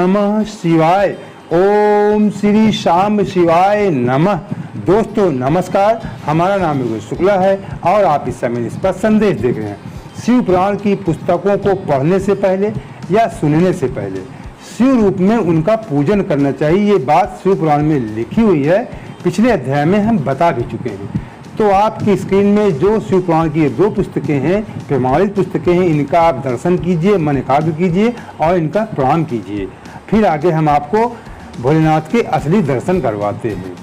नमः शिवाय। ओम श्री शाम शिवाय नमः। दोस्तों नमस्कार, हमारा नाम योगेश शुक्ला है और आप इस समय इस पर संदेश देख रहे हैं। शिव पुराण की पुस्तकों को पढ़ने से पहले या सुनने से पहले शिव रूप में उनका पूजन करना चाहिए। ये बात शिव पुराण में लिखी हुई है, पिछले अध्याय में हम बता भी चुके हैं। तो आपकी स्क्रीन में जो शिव पुराण की 2 पुस्तकें हैं, प्रमाणित पुस्तकें हैं, इनका आप दर्शन कीजिए, मन एकाग्र कीजिए और इनका प्रणाम कीजिए। फिर आगे हम आपको भोलेनाथ के असली दर्शन करवाते हैं।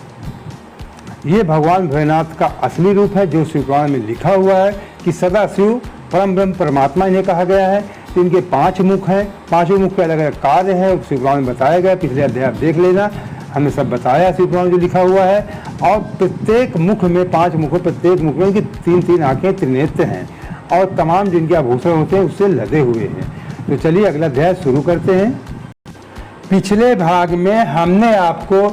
ये भगवान भोलेनाथ का असली रूप है जो शिव पुराण में लिखा हुआ है कि सदा शिव परम ब्रह्म परमात्मा इन्हें कहा गया है। तो इनके 5 मुख हैं, 5 मुख के अलग अलग कार्य हैं, शिव पुराण में बताया गया। पिछले अध्याय आप देख लेना, हमने सब बताया शिव पुराण जो लिखा हुआ है। और प्रत्येक मुख में 5 मुख, प्रत्येक मुख में इनकी 3-3 आंखें, त्रिनेत्र हैं और तमाम जिनके आभूषण होते हैं उससे लदे हुए हैं। तो चलिए अगला अध्याय शुरू करते हैं। पिछले भाग में हमने आपको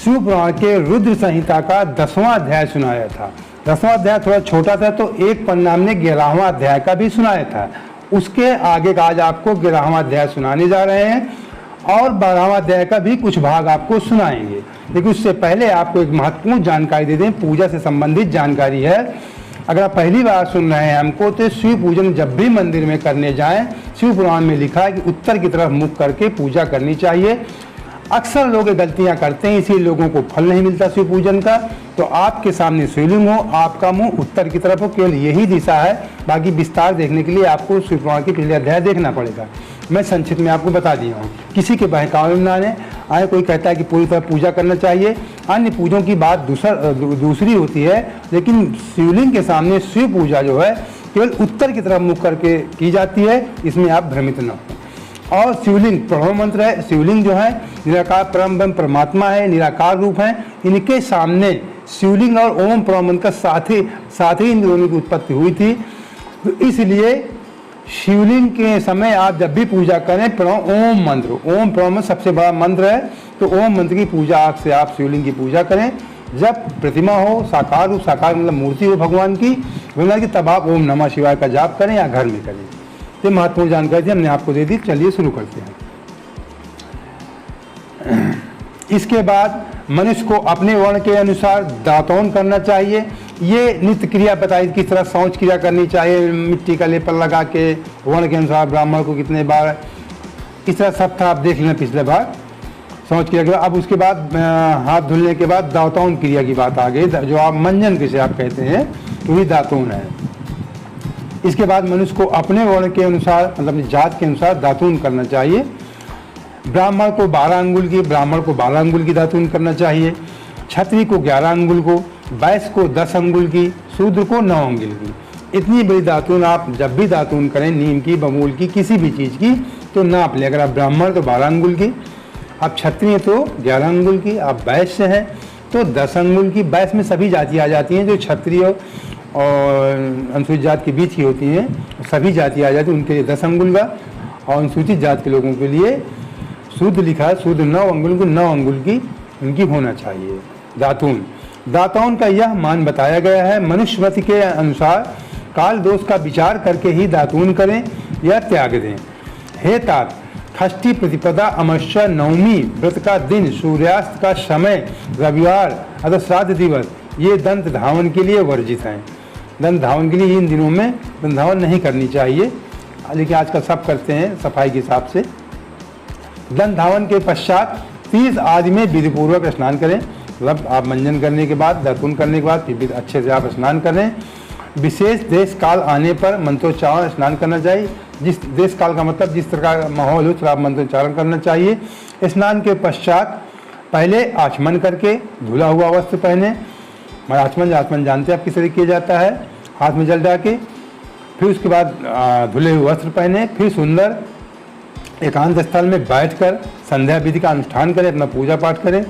शिव पुराण के रुद्र संहिता का 10वां अध्याय सुनाया था। 10वां अध्याय थोड़ा छोटा था तो एक पन्ना हमने 11वां अध्याय का भी सुनाया था। उसके आगे का आज आपको 11वां अध्याय सुनाने जा रहे हैं और 12वां अध्याय का भी कुछ भाग आपको सुनाएंगे। लेकिन उससे पहले आपको एक महत्वपूर्ण जानकारी दे दें, पूजा से संबंधित जानकारी है। अगर आप पहली बार सुन रहे हैं हमको, तो शिव पूजन जब भी मंदिर में करने जाएं, शिव पुराण में लिखा है कि उत्तर की तरफ मुख करके पूजा करनी चाहिए। अक्सर लोग गलतियां करते हैं, इसी लोगों को फल नहीं मिलता शिव पूजन का। तो आपके सामने शिवलिंग हो, आपका मुंह उत्तर की तरफ हो, केवल यही दिशा है। बाकी विस्तार देखने के लिए आपको शिव पुराण के पिछले अध्याय देखना पड़ेगा। मैं संक्षिप्त में आपको बता दिया हूँ, किसी के बहकावे में ना आए। कोई कहता है कि पूरी तरह पूजा करना चाहिए, अन्य पूजों की बात दूसरी होती है, लेकिन शिवलिंग के सामने शिव पूजा जो है केवल उत्तर की तरफ मुख करके की जाती है, इसमें आप भ्रमित न हो। और शिवलिंग प्रणव मंत्र है। शिवलिंग जो है निराकार परम ब्रह्म परमात्मा है, निराकार रूप है। इनके सामने शिवलिंग और ओम प्रणव मंत्र का साथ ही इन दोनों की उत्पत्ति हुई थी। तो इसलिए शिवलिंग के समय आप जब भी पूजा करें, प्रणव ओम मंत्र, ओम प्रणव मंत्र सबसे बड़ा मंत्र है। तो ओम मंत्र की पूजा आज से आप शिवलिंग की पूजा करें। जब प्रतिमा हो, साकार रूप, साकार मतलब मूर्ति हो भगवान की, तब आप ओम नमः शिवाय का जाप करें या घर में करें। ये महत्वपूर्ण जानकारी थी, हमने आपको दे दी। चलिए शुरू करते हैं। इसके बाद मनुष्य को अपने वर्ण के अनुसार दातून करना चाहिए। ये नित्य क्रिया बताई, किस तरह शौच क्रिया करनी चाहिए, मिट्टी का लेपन लगा के वर्ण के अनुसार ब्राह्मण को कितने बार, इस तरह सब था, आप देख लेना पिछले बार शौच क्रिया के बाद। अब उसके बाद हाथ धुलने के बाद दातून क्रिया की बात आ गई, जो आप मंजन जिसे आप कहते हैं, वही दातून है। इसके बाद मनुष्य को अपने वर्ण के अनुसार मतलब जात के अनुसार दातून करना चाहिए। ब्राह्मण को 12 अंगुल की, ब्राह्मण को 12 अंगुल की दातून करना चाहिए। क्षत्रिय को 11 अंगुल को, वैश्य को 10 अंगुल की, शूद्र को 9 अंगुल की। इतनी बड़ी दातून आप जब भी दातून करें, नीम की, बबूल की, किसी भी चीज़ की, तो नाप लें। अगर आप ब्राह्मण तो 12 अंगुल की, आप क्षत्रिय तो 11 अंगुल की, आप वैश्य हैं तो 10 अंगुल की। वैश्य में सभी जाति आ जाती हैं, जो क्षत्रिय और अनुसूचित जात के बीच की होती हैं, सभी जाति आ जाती हैं, उनके लिए 10 अंगुल का। और अनुसूचित जात के लोगों के लिए शुद्ध लिखा है, शुद्ध 9 अंगुल को 9 अंगुल की उनकी होना चाहिए दातून। दातून का यह मान बताया गया है, मनुस्मृति के अनुसार काल दोष का विचार करके ही दातून करें या त्याग दें। हे तात, षष्ठी प्रतिपदा, अमावस्या, नवमी, व्रत का दिन, सूर्यास्त का समय, रविवार अथवा श्राद्ध दिवस, ये दंत धावन के लिए वर्जित हैं। दंत धावन के लिए इन दिनों में दंत धावन नहीं करनी चाहिए, लेकिन आजकल सब करते हैं सफाई के हिसाब से। दंत धावन के पश्चात 30 आदि में विधिपूर्वक स्नान करें। मतलब आप मंजन करने के बाद, दातून करने के बाद फिर अच्छे से आप स्नान करें। विशेष देश काल आने पर मंत्रोच्चारण स्नान करना चाहिए। जिस देश काल का मतलब जिस तरह का माहौल हो, तो आप मंत्रोच्चारण करना चाहिए। स्नान के पश्चात पहले आचमन करके धुला हुआ वस्त्र पहने। आचमन जानते हैं आप किस तरह किया जाता है, हाथ में जल डाके। फिर उसके बाद धुले हुए वस्त्र पहने। फिर सुंदर एकांत स्थल में बैठकर संध्या विधि का अनुष्ठान करें, अपना पूजा पाठ करें।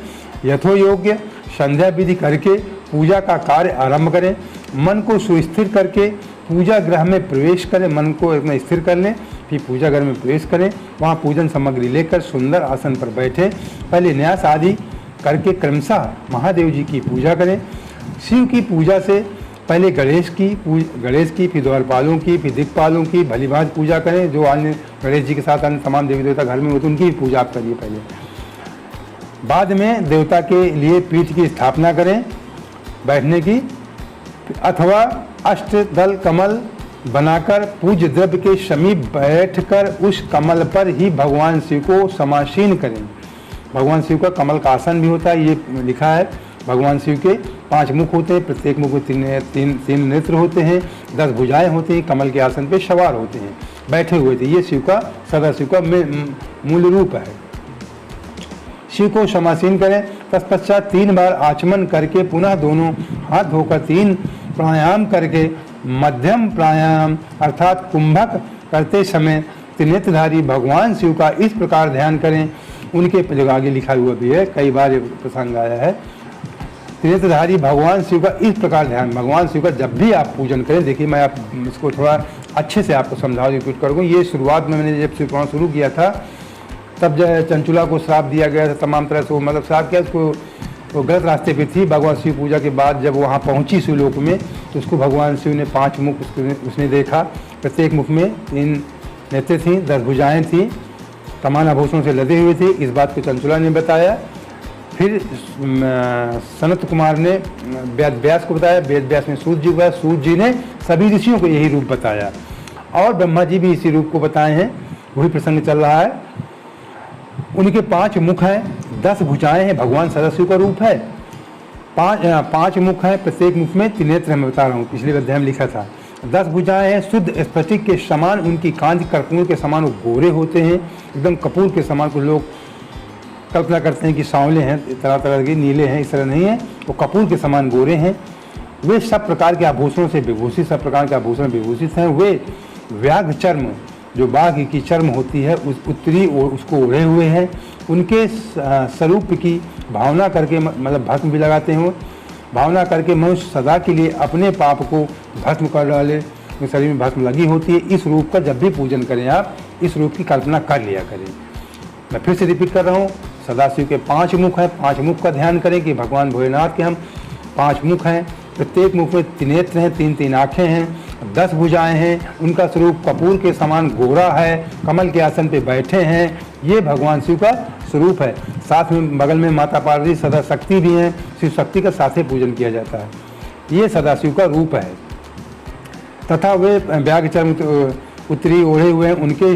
यथोयोग्य संध्या विधि करके पूजा का कार्य आरंभ करें। मन को सुस्थिर करके पूजा गृह में प्रवेश करें, मन को इतना स्थिर कर लें। फिर पूजा घर में प्रवेश करें, वहाँ पूजन सामग्री लेकर सुंदर आसन पर बैठें। पहले न्यास आदि करके क्रमशः महादेव जी की पूजा करें। शिव की पूजा से पहले गणेश की, फिर द्वारपालों की, फिर दिक्पालों की भली भांति पूजा करें। जो अन्य गणेश जी के साथ अन्य तमाम देवी देवता घर में होते हैं उनकी पूजा आप करिए पहले। बाद में देवता के लिए पीठ की स्थापना करें बैठने की, अथवा अष्टदल कमल बनाकर पूज्य द्रव्य के समीप बैठकर उस कमल पर ही भगवान शिव को समासीन करें। भगवान शिव का कमल का आसन भी होता है, ये लिखा है। भगवान शिव के 5 मुख होते हैं, प्रत्येक मुख में तीन नेत्र होते हैं, 10 भुजाएं होती हैं, कमल के आसन पे सवार होते हैं, बैठे हुए थे। ये शिव का सदाशिव का मूल रूप है। शिव को समासीन करें। तत्पश्चात 3 बार आचमन करके पुनः दोनों हाथ धोकर 3 प्राणायाम करके मध्यम प्राणायाम अर्थात कुंभक करते समय त्रिनेत्रधारी भगवान शिव का इस प्रकार ध्यान करें। उनके जो आगे लिखा हुआ भी है, कई बार ये प्रसंग आया है। त्रिनेत्रधारी भगवान शिव का इस प्रकार ध्यान, भगवान शिव का जब भी आप पूजन करें, देखिए मैं आप इसको थोड़ा अच्छे से आपको समझा रिपीट करूँगा। ये शुरुआत में मैंने जब शिव पुराण शुरू किया था तब जो चंचुला को श्राप दिया गया था तमाम तरह से, वो मतलब श्राप क्या, उसको वो गलत रास्ते पे थी। भगवान शिव पूजा के बाद जब वहाँ पहुँची शिवलोक में तो उसको भगवान शिव ने 5 मुख उसने देखा, प्रत्येक मुख में 3 नेत्र थीं, 10 भुजाएँ थीं, तमाम आभूषणों से लदे हुए थे। इस बात को चंचुला ने बताया। फिर सनत कुमार ने वेद व्यास को बताया, वेद व्यास ने सूत जी को बताया, सूत जी ने सभी ऋषियों को यही रूप बताया, और ब्रह्मा जी भी इसी रूप को बताए हैं। वही प्रसंग चल रहा है। उनके 5 मुख हैं, 10 भुजाएं हैं, भगवान सदाशिव का रूप है। 5 मुख हैं, प्रत्येक मुख में त्रिनेत्र मैं बता रहा हूँ, पिछले अध्याय में लिखा था। 10 भुजाएं हैं, शुद्ध स्फटिक के समान, उनकी कांति कर्पूर के समान वो गोरे होते हैं, एकदम कपूर के समान। कुछ लोग कल्पना करते हैं कि सांवले हैं, तरह तरह के नीले हैं, इस तरह नहीं है, वो कपूर के समान गोरे हैं। वे सब प्रकार के आभूषणों से विभूषित, सब प्रकार के आभूषण विभूषित हैं। वे व्याघ्र चर्म, जो बाघ की चर्म होती है, उस उत्तरी और उसको ओढ़े हुए हैं। उनके स्वरूप की भावना करके, मतलब भस्म भी लगाते हैं, भावना करके मनुष्य सदा के लिए अपने पाप को भस्म कर डाले। शरीर में भस्म लगी होती है। इस रूप का जब भी पूजन करें आप, इस रूप की कल्पना कर लिया करें। मैं फिर से रिपीट कर रहा हूँ, सदाशिव के 5 मुख हैं, 5 मुख का ध्यान करें कि भगवान भोलेनाथ के हम 5 मुख हैं, प्रत्येक मुख में 3 नेत्र हैं, 3 आँखें हैं, 10 भुजाएं हैं, उनका स्वरूप कपूर के समान गोरा है, कमल के आसन पे बैठे हैं। ये भगवान शिव का स्वरूप है। साथ में बगल में माता पार्वती सदा शक्ति भी हैं, शिव शक्ति का साथ ही पूजन किया जाता है। ये सदाशिव का रूप है। तथा वे व्याघ्र चर्म उत्तरी ओढ़े हुए हैं। उनके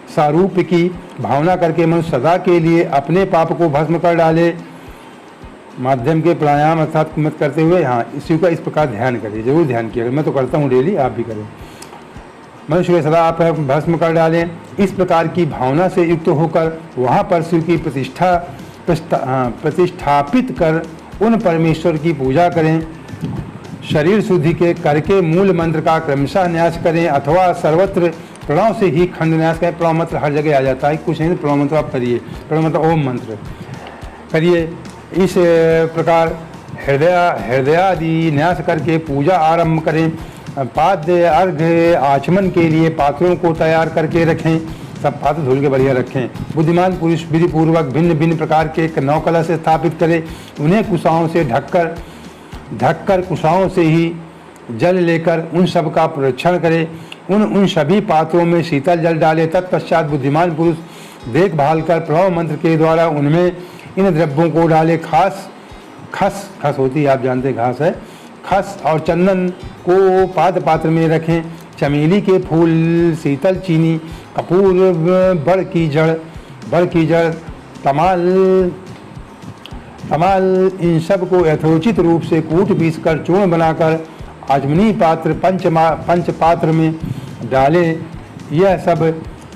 स्वरूप की भावना करके मनुष्य सदा के लिए अपने पाप को भस्म कर डाले। माध्यम के प्राणायाम अर्थात कुमत करते हुए, हाँ, शिव का इस प्रकार ध्यान करिए, जरूर ध्यान किया। मैं तो करता हूँ डेली, आप भी करें। मनुष्य को सदा आप भस्म कर डालें। इस प्रकार की भावना से युक्त होकर वहाँ पर शिव की प्रतिष्ठापित कर उन परमेश्वर की पूजा करें। शरीर शुद्धि के करके मूल मंत्र का क्रमशः न्यास करें, अथवा सर्वत्र प्रणव से ही खंड न्यास करें। प्रणव मंत्र हर जगह आ जाता है, कुछ नहीं, प्रणव मंत्र आप करिए। प्रणव मंत्र ओम मंत्र करिए। इस प्रकार हृदयादि न्यास करके पूजा आरंभ करें। पाद्य अर्घ्य आचमन के लिए पात्रों को तैयार करके रखें। सब पात्र धुल के बढ़िया रखें। बुद्धिमान पुरुष विधि पूर्वक भिन्न भिन्न प्रकार के 9 कलश से स्थापित करें। उन्हें कुशाओं से ढककर कुशाओं से ही जल लेकर उन सब का परीक्षण करें। उन सभी पात्रों में शीतल जल डालें। तत्पश्चात बुद्धिमान पुरुष देखभाल कर प्रणव मंत्र के द्वारा उनमें इन द्रव्यों को डालें। खस होती है, आप जानते हैं घास है। खस और चंदन को पाद पात्र में रखें। चमेली के फूल, शीतल चीनी, कपूर, बड़ की जड़, तमाल इन सब को यथोचित रूप से कूट पीस कर चूर्ण बनाकर आचमनी पात्र पंच पात्र में डालें। यह सब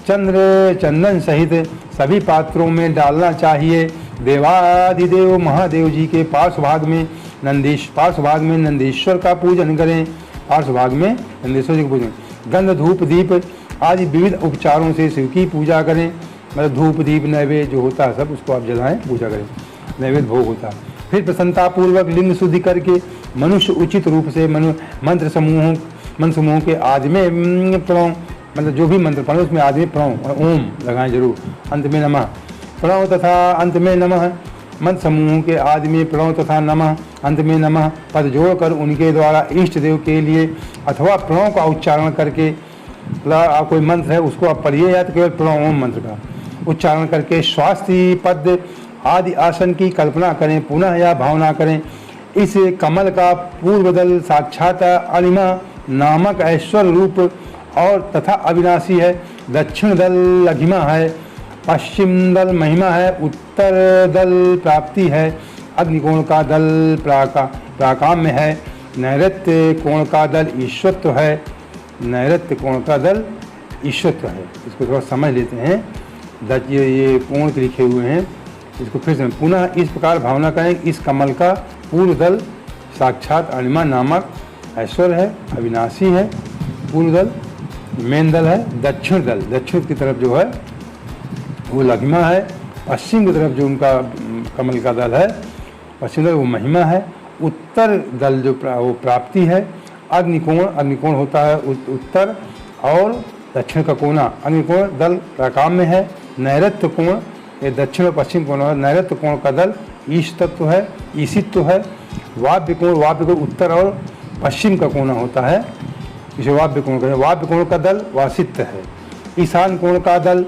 चंदन सहित सभी पात्रों में डालना चाहिए। देवादिदेव महादेव जी के पार्श्व भाग में नंदीश्वर का पूजन करें। पार्श्व भाग में नंदीश्वर जी का पूजन, गंध धूप दीप आदि विविध उपचारों से शिव की पूजा करें। मतलब धूप दीप नैवेद्य जो होता है सब उसको आप जलाएं, पूजा करें, नैवेद्य भोग होता है। फिर प्रसन्नतापूर्वक लिंग शुद्धि करके मनुष्य उचित रूप से मंत्र समूहों के आदि में प्रणव, मतलब जो भी मंत्र पढ़ो उसमें आदि में प्रणव और ओम लगाएं जरूर। अंत में नमः प्रणव तथा अंत में नमः मंत्र समूहों के आदि में प्रणव तथा नमः, अंत में नमः पद जोड़कर उनके द्वारा इष्ट देव के लिए अथवा प्रणव का उच्चारण करके, आप कोई मंत्र है उसको आप पढ़िए या तो केवल प्रणव ओम मंत्र का उच्चारण करके स्वास्थ्य पद आदि आसन की कल्पना करें। पुनः यह भावना करें, इस कमल का पूर्व दल साक्षात अनिमा नामक ऐश्वर्य रूप और तथा अविनाशी है, दक्षिण दल लघिमा है, पश्चिम दल महिमा है, उत्तर दल प्राप्ति है, अग्निकोण का दल प्राकाम्य है, नैऋत्य कोण का दल ईश्वत्व है, नैऋत्य कोण का दल ईश्वत्व है। इसको थोड़ा समझ लेते हैं, ये कोण के लिखे हुए हैं, इसको फिर से पुनः इस प्रकार भावना करें, इस कमल का पूर्व दल साक्षात अनिमा नामक ऐश्वर्य है, अविनाशी है, पूर्व दल मेन दल है, दक्षिण दल दक्षिण की तरफ जो है वो लघिमा है, पश्चिम की तरफ जो उनका कमल का दल है पश्चिम दल वो महिमा है, उत्तर दल जो वो प्राप्ति है, अग्निकोण होता है उत्तर और दक्षिण का कोना, अग्निकोण दल प्राकाम्य है, नैऋत्य कोण ये दक्षिण और पश्चिम कोण है, नैऋत्य कोण का दल ईश तत्व है, ईशित्व है, वाव्य कोण उत्तर और पश्चिम का कोना होता है, इसे वाव्य कोण कहते हैं। वाव्य कोण का दल वासित्य है, ईशान कोण का दल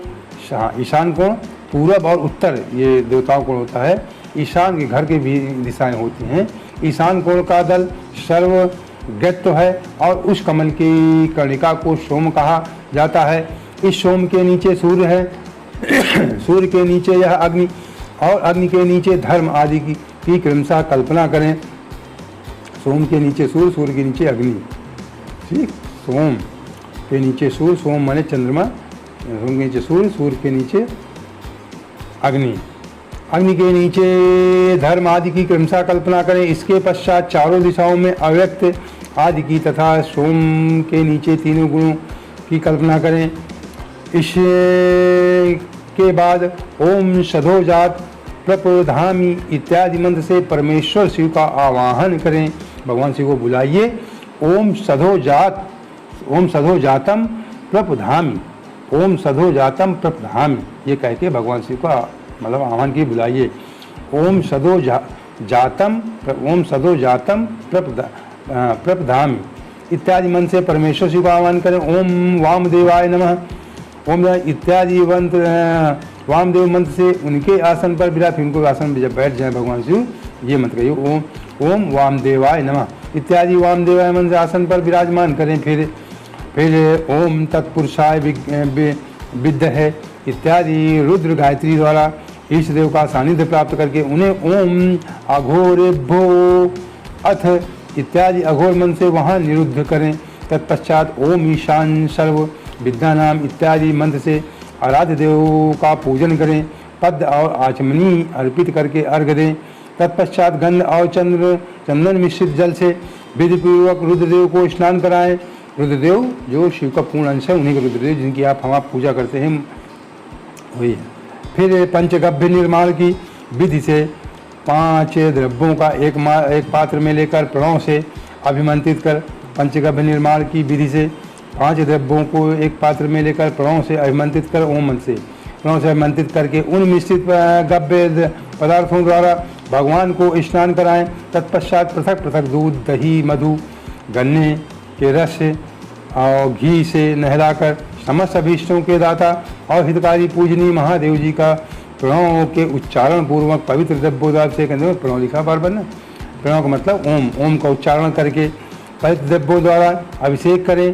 ईशान कोण पूरब और उत्तर ये देवताओं कोण होता है, ईशान के घर की भी दिशाएं होती हैं। ईशान कोण का दल सर्वज्ञत्व है और उस कमल की कर्णिका को सोम कहा जाता है। इस सोम के नीचे सूर्य है, सूर्य के नीचे यह अग्नि और अग्नि के नीचे धर्म आदि की क्रमशः कल्पना करें। सोम के नीचे सूर्य, सूर्य के नीचे अग्नि, ठीक, सोम के नीचे सूर्य, सोम माने चंद्रमा, सोम के नीचे सूर्य, सूर्य के नीचे अग्नि, अग्नि के नीचे धर्म आदि की क्रमशः कल्पना करें। इसके पश्चात चारों दिशाओं में अव्यक्त आदि की तथा सोम के नीचे तीनों गुणों की कल्पना करें। इसके बाद ओम सधोजात प्रपधामी इत्यादि मंत्र से परमेश्वर शिव का आवाहन करें, भगवान शिव को बुलाइए। ओम सधोजातम प्रपधामी, ओम सधोजातम प्रपधामी ये कह के भगवान शिव का मतलब आह्वान की बुलाइए। ओम सधोजातम प्रपधामी इत्यादि मंत्र से परमेश्वर शिव का आह्वान करें। ओम वामदेवाय नमः, ओम इत्यादि मंत्र वामदेव मंत्र से उनके आसन पर विराट, उनको आसन में जब बैठ जाए भगवान शिव ये मंत्र कहिए। ओम वामदेवाय नमः इत्यादि वामदेवाय मंत्र आसन पर विराजमान करें। फिर ओम तत्पुरुषाय विद्महे इत्यादि रुद्र गायत्री द्वारा ईष्ट देव का सानिध्य प्राप्त करके उन्हें ओम अघोरेभ्यो अथ इत्यादि अघोर मंत्र से वहाँ निरुद्ध करें। तत्पश्चात ओम ईशान सर्व विद्या नाम इत्यादि मंत्र से आराध्य देव का पूजन करें। पद और आचमनी अर्पित करके अर्घ दें। तत्पश्चात गंध और चंदन मिश्रित जल से विधिपूर्वक रुद्रदेव को स्नान कराएं। रुद्रदेव जो शिव का पूर्ण अंश है, उन्हीं के रुद्रदेव जिनकी हम पूजा करते हैं वही है। फिर पंचगभ्य निर्माण की विधि से 5 द्रव्यों का एक पात्र में लेकर प्रणव से अभिमंत्रित कर, पंचगभ्य निर्माण की विधि से 5 द्रव्यों को एक पात्र में लेकर प्रणव से अभिमंत्रित कर, ओम मंत्र से प्रणव से अभिमंत्रित करके उन मिश्रित गभ्य पदार्थों द्वारा भगवान को स्नान कराएं। तत्पश्चात पृथक पृथक दूध, दही, मधु, गन्ने के रस और घी से नहलाकर समस्त अभीष्टों के दाता और हितकारी पूजनीय महादेव जी का प्रणव के उच्चारण पूर्वक पवित्र द्रव्योदार से कहते हैं। प्रणव लिखा बार बार ना, प्रणव का मतलब ओम का उच्चारण करके पवित्र द्रव्यों द्वारा अभिषेक करें।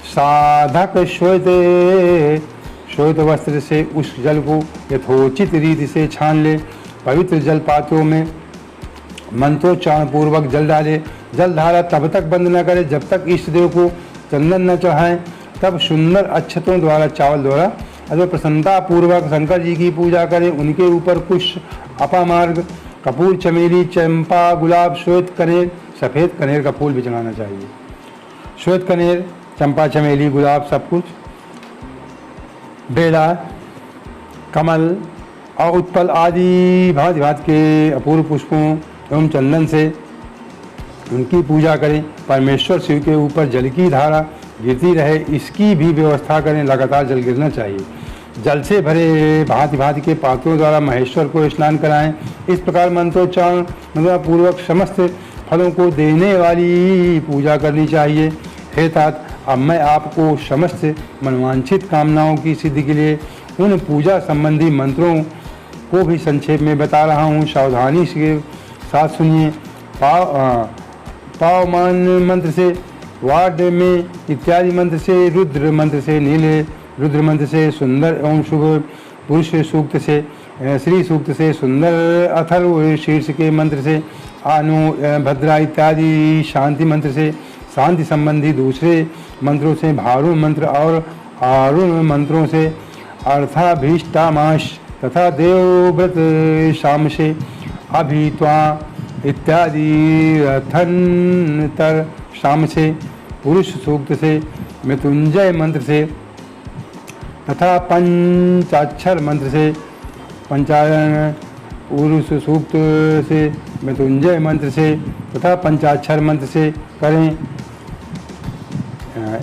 साधक श्वेत वस्त्र से उस जल को यथोचित रीति से छान ले। पवित्र जल पात्रों में मंत्रोच्चारण पूर्वक जल डाले। जल धारा तब तक बंद न करे जब तक इष्ट देव को चंदन न चढ़ाएं। तब सुंदर अक्षतों द्वारा चावल द्वारा अथवा प्रसन्नता पूर्वक शंकर जी की पूजा करें। उनके ऊपर कुश, अपामार्ग, कपूर, चमेली, चंपा, गुलाब, श्वेत कनेर, सफ़ेद कनेर का फूल भी चढ़ाना चाहिए। श्वेत कनेर, चंपा, चमेली, गुलाब सब कुछ, बेला, कमल और उत्पल आदि भांति भांति के अपूर्व पुष्पों एवं चंदन से उनकी पूजा करें। परमेश्वर शिव के ऊपर जल की धारा गिरती रहे इसकी भी व्यवस्था करें। लगातार जल गिरना चाहिए। जल से भरे भांति भांति के पात्रों द्वारा महेश्वर को स्नान कराएं। इस प्रकार मंत्रोच्चारण पूर्वक समस्त फलों को देने वाली पूजा करनी चाहिए। हे तात, अब मैं आपको समस्त मनवांछित कामनाओं की सिद्धि के लिए उन पूजा संबंधी मंत्रों को भी संक्षेप में बता रहा हूँ। सावधानी के साथ सुनिए। पावमान मंत्र से, वाड में इत्यादि मंत्र से, रुद्र मंत्र से, नील रुद्र मंत्र से, सुंदर एवं शुभ पुरुष सूक्त से, श्री सूक्त से, सुंदर अथर्व शीर्ष के मंत्र से, अनु भद्रा इत्यादि शांति मंत्र से, शांति संबंधी दूसरे मंत्रों से, भारुण मंत्र और आरुण मंत्रों से, अर्थाभीष्टामाश तथा देवव्रत शाम से, अभित्वा इत्यादि रथनतर शाम से, पुरुष सूक्त से, मृत्युंजय मंत्र से तथा पंचाक्षर मंत्र से, पंचायन पुरुष सूक्त से, मृत्युंजय मंत्र से तथा पंचाक्षर मंत्र से करें।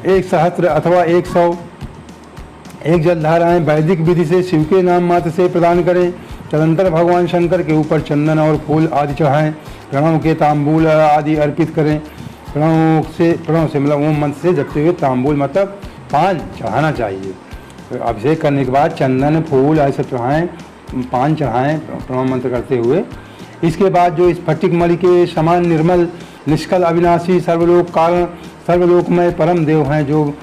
1 सहस्त्र अथवा 100 एक जलधाराएं वैदिक विधि से शिव के नाम मात्र से प्रदान करें। तदंतर भगवान शंकर के ऊपर चंदन और फूल आदि चढ़ाएं। प्रणव के तांबूल आदि अर्पित करें। प्रणव से मतलब ओम मंत्र से जपते हुए तांबूल मतलब पान चढ़ाना चाहिए। तो अभिषेक करने के बाद चंदन फूल ऐसे चढ़ाएँ, पान चढ़ाएँ प्रणव मंत्र करते हुए। इसके बाद जो स्फटिक मणि के समान निर्मल निष्कल अविनाशी सर्वलोक कारण सर्वलोकमय परम देव हैं, जो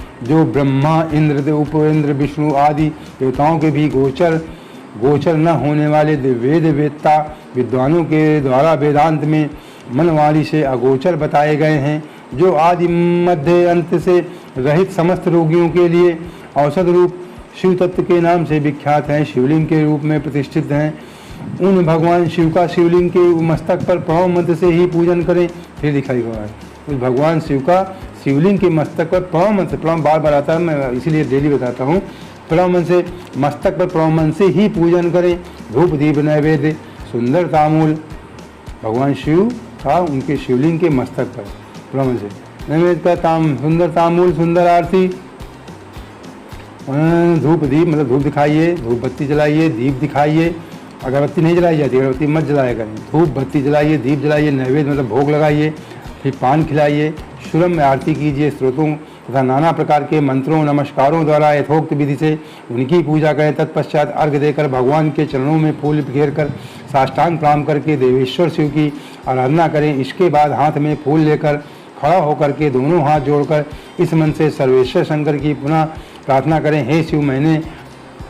ब्रह्मा इंद्र उपेंद्र विष्णु आदि देवताओं के भी गोचर न होने वाले वेद वेत्ता विद्वानों के द्वारा वेदांत में मनवाणी से अगोचर बताए गए हैं, जो आदि मध्य अंत से रहित समस्त रोगियों के लिए औषध रूप शिव तत्व के नाम से विख्यात हैं, शिवलिंग के रूप में प्रतिष्ठित हैं। उन भगवान शिव का शिवलिंग के मस्तक पर प्रणव मंत्र से ही पूजन करें। फिर दिखाई हुआ है उस भगवान शिव का शिवलिंग के मस्तक पर प्रणव मंत्र, प्रणव बार बार आता है, मैं इसीलिए डेली बताता हूँ। प्रणव मंत्र से मस्तक पर प्रणव मंत्र से ही पूजन करें। धूप दीप नैवेद्य सुंदर तामूल भगवान शिव का उनके शिवलिंग के मस्तक पर प्रणव मंत्र से नैवेद्य का सुंदर तामूल, सुंदर आरती, धूप दीप मतलब धूप दिखाइए, धूप बत्ती जलाइए, दीप दिखाइए। अगरबत्ती नहीं जलाई जाती, अगरबत्ती मत जलाया करें। धूप बत्ती जलाइए, दीप जलाइए, नैवेद्य मतलब भोग लगाइए, फिर पान खिलाइए, शुरम में आरती कीजिए, स्त्रोतों तथा नाना प्रकार के मंत्रों नमस्कारों द्वारा यथोक्त विधि से उनकी पूजा करें। तत्पश्चात अर्घ्य देकर भगवान के चरणों में फूल बिखेर कर साष्टांग प्रणाम करके देवेश्वर शिव की आराधना करें। इसके बाद हाथ में फूल लेकर खड़ा होकर के दोनों हाथ जोड़कर इस मन से सर्वेश्वर शंकर की पुनः प्रार्थना करें। हे शिव, मैंने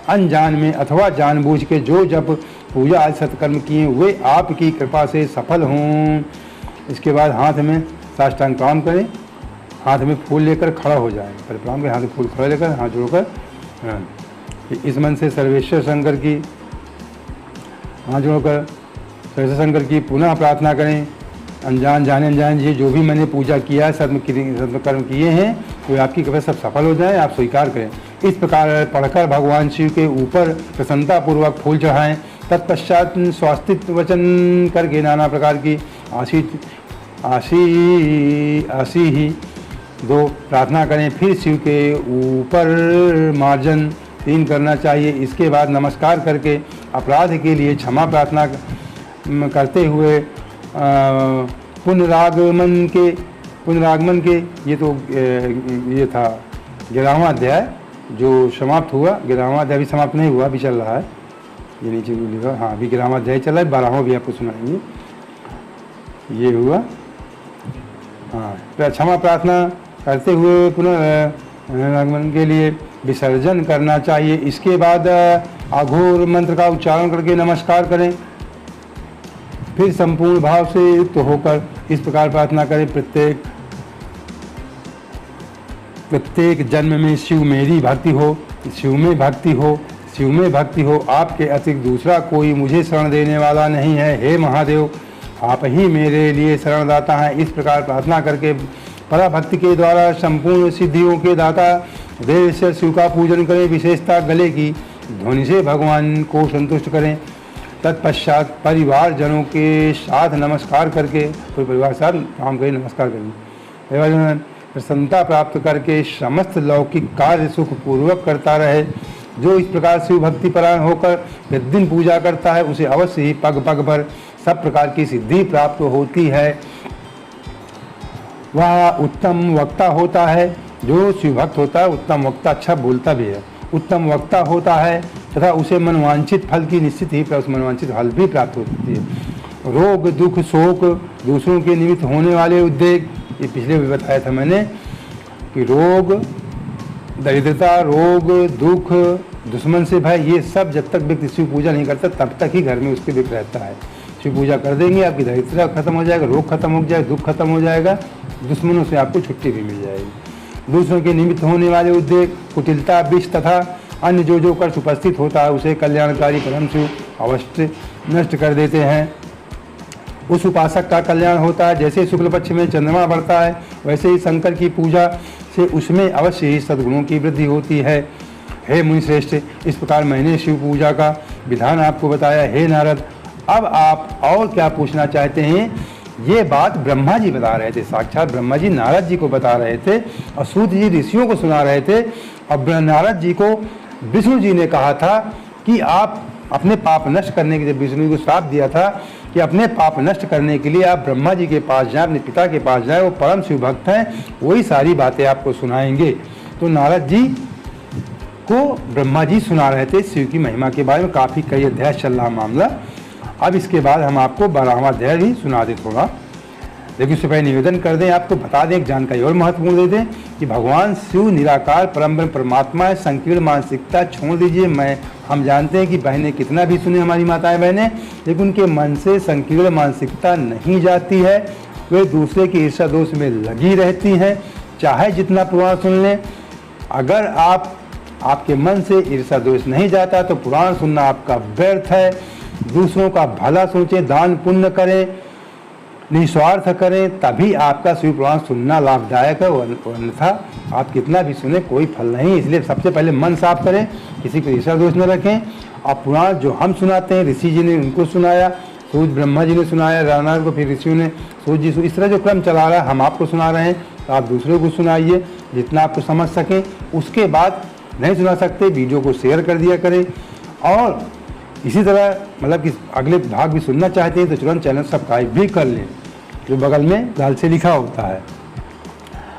अनजान में अथवा जानबूझ के जो जप पूजा आदि सत्कर्म किए वे आपकी कृपा से सफल हों। इसके बाद हाथ में साष्टांग प्रणाम करें, हाथ में फूल लेकर खड़ा हो जाएं। पर प्रणाम के हाथ में फूल खड़ा लेकर हाथ जोड़कर इस मन से सर्वेश्वर शंकर की हाथ जोड़कर सर्वेश्वर शंकर की पुनः प्रार्थना करें। अनजान जाने अनजान जी जो भी मैंने पूजा किया है, सत्कर्म किए हैं, तो आपकी कृपा सब सफल हो जाए, आप स्वीकार करें। इस प्रकार पढ़कर भगवान शिव के ऊपर प्रसन्नतापूर्वक फूल चढ़ाएं। तत्पश्चात स्वास्तिक वचन करके नाना प्रकार की आशी ही दो प्रार्थना करें। फिर शिव के ऊपर मार्जन 3 करना चाहिए। इसके बाद नमस्कार करके अपराध के लिए क्षमा प्रार्थना करते हुए पुनरागमन के ये था 11वां अध्याय जो समाप्त हुआ। 11वां अध्याय भी समाप्त नहीं हुआ, अभी चल रहा है, ये नीचे लिखा। हाँ, अभी 11वां अध्याय चल रहा है, 12वां भी आपको सुनाएंगे। ये हुआ। हाँ, क्षमा प्रार्थना करते हुए पुनरागमन के लिए विसर्जन करना चाहिए। इसके बाद अघोर मंत्र का उच्चारण करके नमस्कार करें। फिर संपूर्ण भाव से युक्त होकर इस प्रकार प्रार्थना करें। प्रत्येक जन्म में शिव मेरी भक्ति हो, शिव में भक्ति हो, शिव में भक्ति हो। आपके अतिरिक्त दूसरा कोई मुझे शरण देने वाला नहीं है। हे महादेव, आप ही मेरे लिए शरणदाता हैं। इस प्रकार प्रार्थना करके पराभक्ति के द्वारा संपूर्ण सिद्धियों के दाता देवेश्वर शिव का पूजन करें। विशेषता गले की ध्वनि से भगवान को संतुष्ट करें। तत्पश्चात परिवारजनों के साथ नमस्कार करके, पूरे परिवार के साथ काम करें, नमस्कार करें। परिवारजन प्रसन्नता प्राप्त करके समस्त लौकिक कार्य सुखपूर्वक करता रहे। जो इस प्रकार शिव भक्ति परायण होकर प्रतिदिन पूजा करता है उसे अवश्य ही पग पग भर सब प्रकार की सिद्धि प्राप्त होती है। वह उत्तम वक्ता होता है। जो शिव भक्त होता है उत्तम वक्ता, अच्छा बोलता भी है, उत्तम वक्ता होता है तथा उसे मनवांछित फल की निश्चित ही मनवांछित फल भी प्राप्त होती है। रोग दुख शोक, दूसरों के निमित्त होने वाले उद्वेग, ये पिछले भी बताया था मैंने कि रोग, दरिद्रता, रोग, दुख, दुश्मन से भय, ये सब जब तक व्यक्ति शिव पूजा नहीं करता तब तक ही घर में उसके विक रहता है। शिव पूजा कर देंगे आपकी दरिद्रता खत्म हो जाएगा, रोग खत्म हो जाएगा, दुख खत्म हो जाएगा, दुश्मनों से आपको छुट्टी भी मिल जाएगी। दूसरों के निमित्त होने वाले उद्वेग, कुटिलता, विष तथा अन्य जो कर उपस्थित होता है उसे कल्याणकारी परम शिव अवश्य नष्ट कर देते हैं। उस उपासक का कल्याण होता है। जैसे शुक्ल पक्ष में चंद्रमा बढ़ता है वैसे ही शंकर की पूजा से उसमें अवश्य ही सद्गुणों की वृद्धि होती है। हे मुनिश्रेष्ठ, इस प्रकार मैंने शिव पूजा का विधान आपको बताया। हे नारद, अब आप और क्या पूछना चाहते हैं? ये बात ब्रह्मा जी बता रहे थे, साक्षात ब्रह्मा जी नारद जी को बता रहे थे और सूत जी ऋषियों को सुना रहे थे। और नारद जी को विष्णु जी ने कहा था कि आप अपने पाप नष्ट करने के लिए, विष्णु जी को श्राप दिया था कि अपने पाप नष्ट करने के लिए आप ब्रह्मा जी के पास जाएं, अपने पिता के पास जाएं, वो परम शिव भक्त हैं, वही सारी बातें आपको सुनाएंगे। तो नारद जी को ब्रह्मा जी सुना रहे थे शिव की महिमा के बारे में। काफ़ी कई अध्याय चल रहा मामला। अब इसके बाद हम आपको 12वां अध्याय भी सुना दें थोड़ा, लेकिन उससे पहले निवेदन कर दें, आपको बता दें, एक जानकारी और महत्वपूर्ण दे दें कि भगवान शिव निराकार परम परमात्मा है। संकीर्ण मानसिकता छोड़ दीजिए। हम जानते हैं कि बहनें कितना भी सुने, हमारी माताएं बहनें, लेकिन उनके मन से संकीर्ण मानसिकता नहीं जाती है। वे दूसरे की ईर्ष्या दोष में लगी रहती हैं, चाहे जितना पुराण सुन लें। अगर आपके मन से ईर्ष्या दोष नहीं जाता तो पुराण सुनना आपका व्यर्थ है। दूसरों का भला सोचें, दान पुण्य करें, निस्वार्थ करें, तभी आपका शिव पुराण सुनना लाभदायक है। अन्यथा आप कितना भी सुने कोई फल नहीं। इसलिए सबसे पहले मन साफ करें, किसी को ईर्ष्या दोष न रखें। और पुराण जो हम सुनाते हैं, ऋषि जी ने उनको सुनाया, सूर्य ब्रह्मा जी ने सुनाया, राणा को, फिर ऋषियों ने सूर्य जी, इस तरह जो क्रम चला रहा है हम आपको सुना रहे हैं। तो आप दूसरों को सुनाइए जितना आपको समझ सकें। उसके बाद नहीं सुना सकते वीडियो को शेयर कर दिया करें। और इसी तरह मतलब कि अगले भाग भी सुनना चाहते हैं तो तुरंत चैनल सब्सक्राइब भी कर लें, जो बगल में लाल से लिखा होता है।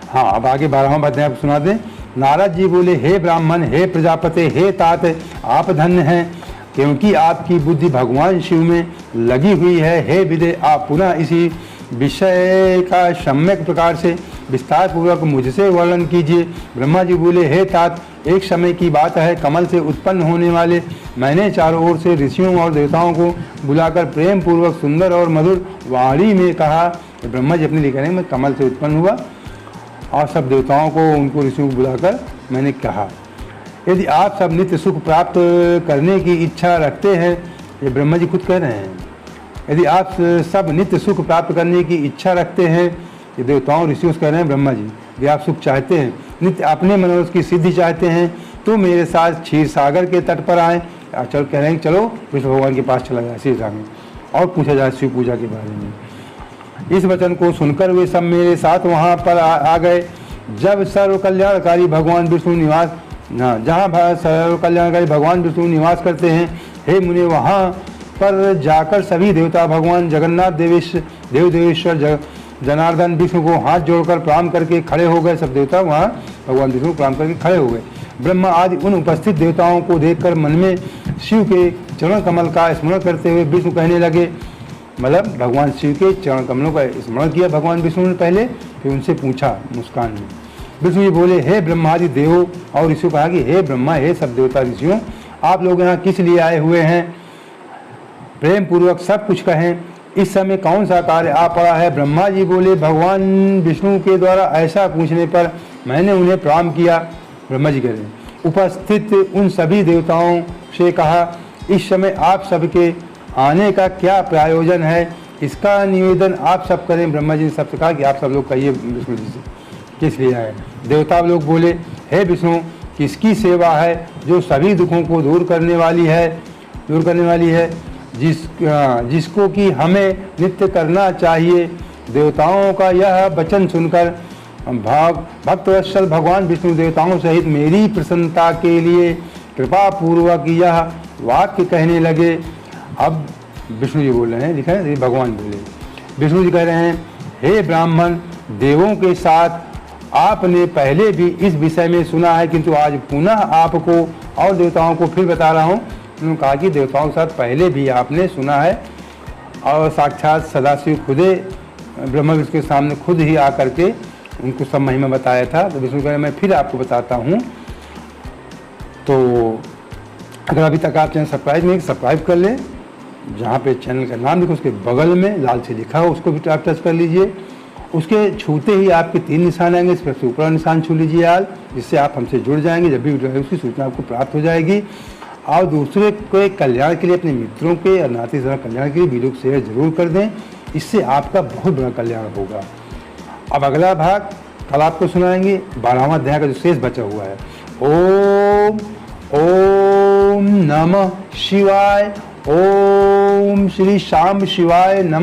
हाँ, अब आगे 12वां अध्याय आप सुना दें। नारद जी बोले, हे ब्राह्मण, हे प्रजापति, हे तात, आप धन्य हैं क्योंकि आपकी बुद्धि भगवान शिव में लगी हुई है। हे विदे, आप पुनः इसी विषय का सम्यक प्रकार से विस्तार पूर्वक मुझसे वर्णन कीजिए। ब्रह्मा जी बोले, हे तात, एक समय की बात है, कमल से उत्पन्न होने वाले मैंने चारों ओर से ऋषियों और देवताओं को बुलाकर प्रेम पूर्वक सुंदर और मधुर वाणी में कहा। ब्रह्मा जी अपने लिए कह रहे हैं, मैं कमल से उत्पन्न हुआ और सब देवताओं को, उनको ऋषियों को बुलाकर मैंने कहा, यदि आप सब नित्य सुख प्राप्त करने की इच्छा रखते हैं, ये ब्रह्मा जी खुद कह रहे हैं, यदि आप सब नित्य सुख प्राप्त करने की इच्छा रखते हैं, ये देवताओं ऋषियों से कह रहे हैं ब्रह्मा जी, यदि आप सुख चाहते हैं, नित्य अपने मनोरथ की सिद्धि चाहते हैं, तो मेरे साथ क्षीर सागर के तट पर आएँ। चल कह रहे हैं चलो विष्णु भगवान के पास चला जाए क्षीर सागर और पूछा जाए शिव पूजा के बारे में। इस वचन को सुनकर वे सब मेरे साथ वहाँ पर आ गए। जब सर्व कल्याणकारी भगवान विष्णु निवास, जहाँ सर्व कल्याणकारी भगवान विष्णु निवास करते हैं, हे मुनि, वहाँ पर जाकर सभी देवता भगवान जगन्नाथ, देवेश्वर जनार्दन विष्णु को हाथ जोड़कर प्रणाम करके खड़े हो गए। सब देवता वहाँ भगवान विष्णु को प्रणाम करके खड़े हो गए। ब्रह्मा आदि उन उपस्थित देवताओं को देखकर मन में शिव के चरण कमल का स्मरण करते हुए विष्णु कहने लगे, मतलब भगवान शिव के चरण कमलों का स्मरण किया भगवान विष्णु ने पहले, फिर उनसे पूछा मुस्कान में। विष्णु जी बोले, हे ब्रह्मादि देवों, और ऋषियों कहा कि हे ब्रह्मा, हे सब देवता ऋषियों, आप लोग यहाँ किस लिए आए हुए हैं? प्रेम पूर्वक सब कुछ कहें। इस समय कौन सा कार्य आ पड़ा है? ब्रह्मा जी बोले, भगवान विष्णु के द्वारा ऐसा पूछने पर मैंने उन्हें प्रणाम किया। ब्रह्मा जी कह रहे हैं, उपस्थित उन सभी देवताओं से कहा, इस समय आप सबके आने का क्या प्रयोजन है, इसका निवेदन आप सब करें। ब्रह्मा जी ने सबसे कहा कि आप सब लोग कहिए विष्णु जी से किस लिए आए। देवता लोग बोले, हे विष्णु, किसकी सेवा है जो सभी दुखों को दूर करने वाली है, जिसको कि हमें नित्य करना चाहिए। देवताओं का यह वचन सुनकर भक्तवत्सल भगवान विष्णु देवताओं सहित मेरी प्रसन्नता के लिए कृपा पूर्वक यह वाक्य कहने लगे। अब विष्णु जी बोल रहे हैं, लिखा है भगवान बोले, विष्णु जी कह रहे हैं, हे ब्राह्मण, देवों के साथ आपने पहले भी इस विषय में सुना है, किंतु आज पुनः आपको और देवताओं को फिर बता रहा हूँ। उन्होंने कहा कि देवताओं के साथ पहले भी आपने सुना है और साक्षात सदाशिव खुदे ब्रह्मा विष्णु के सामने खुद ही आकर के उनको सब महिमा बताया था। तो विष्णु कह रहे मैं फिर आपको बताता हूँ। तो अगर अभी तक आप चैनल सब्सक्राइब नहीं, सब्सक्राइब कर लें, जहाँ पे चैनल का नाम लिखो उसके बगल में लाल से लिखा हो उसको भी आप टच कर लीजिए। उसके छूते ही आपके 3 निशान आएंगे, इस पर से ऊपर निशान छू लीजिए यार, जिससे आप हमसे जुड़ जाएंगे। जब भी वीडियो है उसकी सूचना आपको प्राप्त हो जाएगी। और दूसरे के कल्याण के लिए, अपने मित्रों के और नाते रिश्तेदारों के कल्याण के लिए वीडियो को शेयर जरूर कर दें, इससे आपका बहुत बड़ा कल्याण होगा। अब अगला भाग कल आपको सुनाएंगे, 12वां अध्याय का जो शेष बचा हुआ है। ओम ओम नमः शिवाय, ओम श्री शाम शिवाय नमः।